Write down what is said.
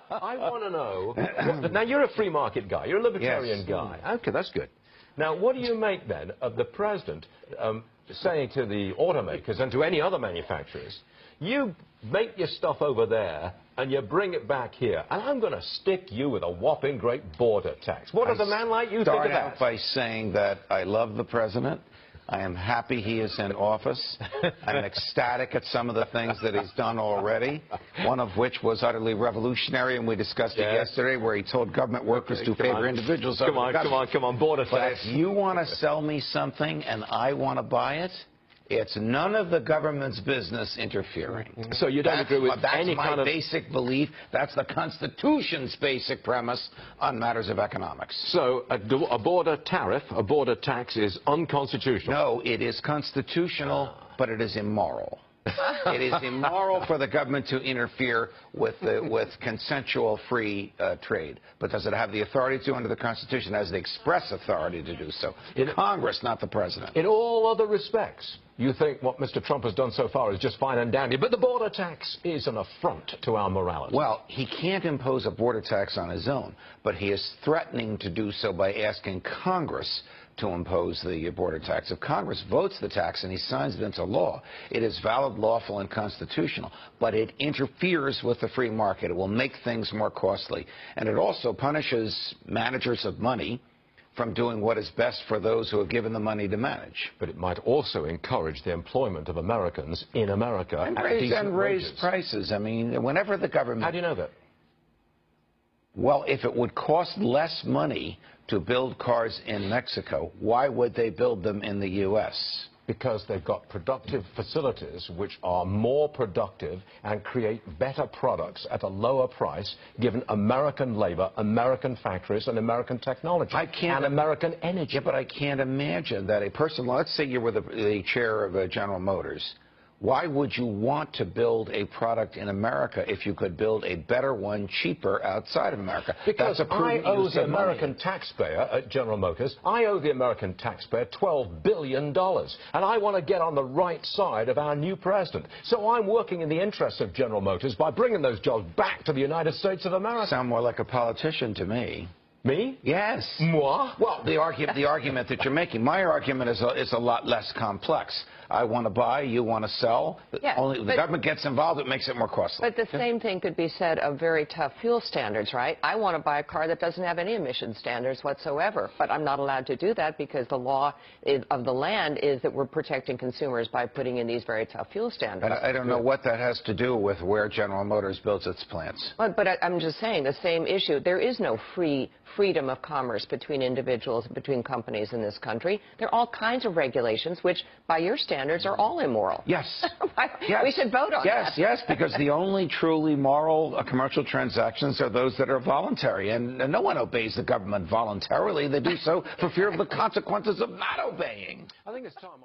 I want to know. Now, you're a free market guy. You're a libertarian guy. Okay, that's good. Now, what do you make, then, of the president saying to the automakers and to any other manufacturers, you make your stuff over there and you bring it back here, and I'm going to stick you with a whopping great border tax. What does a man like you think of that? Start out by saying that I love the president. I am happy he is in office. I'm ecstatic at some of the things that he's done already, one of which was utterly revolutionary, and we discussed it yesterday, where he told government workers to favor individuals. Come on, border tax. But if you want to sell me something and I want to buy it, it's none of the government's business interfering. So you don't agree with any kind of... That's my basic belief. That's the Constitution's basic premise on matters of economics. So a border tariff, a border tax is unconstitutional? No, it is constitutional, but it is immoral. It is immoral for the government to interfere with consensual free trade. But does it have the authority to under the Constitution? It has the express authority to do so. In Congress, not the president. In all other respects, you think what Mr. Trump has done so far is just fine and dandy, but the border tax is an affront to our morality. Well, he can't impose a border tax on his own, but he is threatening to do so by asking Congress to impose the border tax. If Congress votes the tax and he signs it into law, it is valid, lawful, and constitutional, but it interferes with the free market. It will make things more costly, and it also punishes managers of money from doing what is best for those who have given the money to manage. But it might also encourage the employment of Americans in America and at raise prices. I mean, whenever the government... How do you know that? Well, if it would cost less money to build cars in Mexico, why would they build them in the U.S.? Because they've got productive facilities which are more productive and create better products at a lower price, given American labor, American factories, and American technology, and American energy. Yeah, but I can't imagine that a person, let's say you were the chair of General Motors. Why would you want to build a product in America if you could build a better one cheaper outside of America? Because I owe the American taxpayer at General Motors, I owe the American taxpayer $12 billion. And I want to get on the right side of our new president. So I'm working in the interests of General Motors by bringing those jobs back to the United States of America. Sound more like a politician to me. Me? Yes. Moi? Well, the argument that you're making, my argument is a lot less complex. I want to buy, you want to sell. Yeah, only the government gets involved, it makes it more costly. But the same thing could be said of very tough fuel standards, right? I want to buy a car that doesn't have any emission standards whatsoever, but I'm not allowed to do that because the law of the land is that we're protecting consumers by putting in these very tough fuel standards. I don't know what that has to do with where General Motors builds its plants. But I'm just saying, the same issue. There is no freedom of commerce between individuals, between companies in this country. There are all kinds of regulations, which, by your standards, are all immoral. Yes. Yes. We should vote on that. Yes, because the only truly moral commercial transactions are those that are voluntary, and no one obeys the government voluntarily. They do so for fear of the consequences of not obeying. I think it's time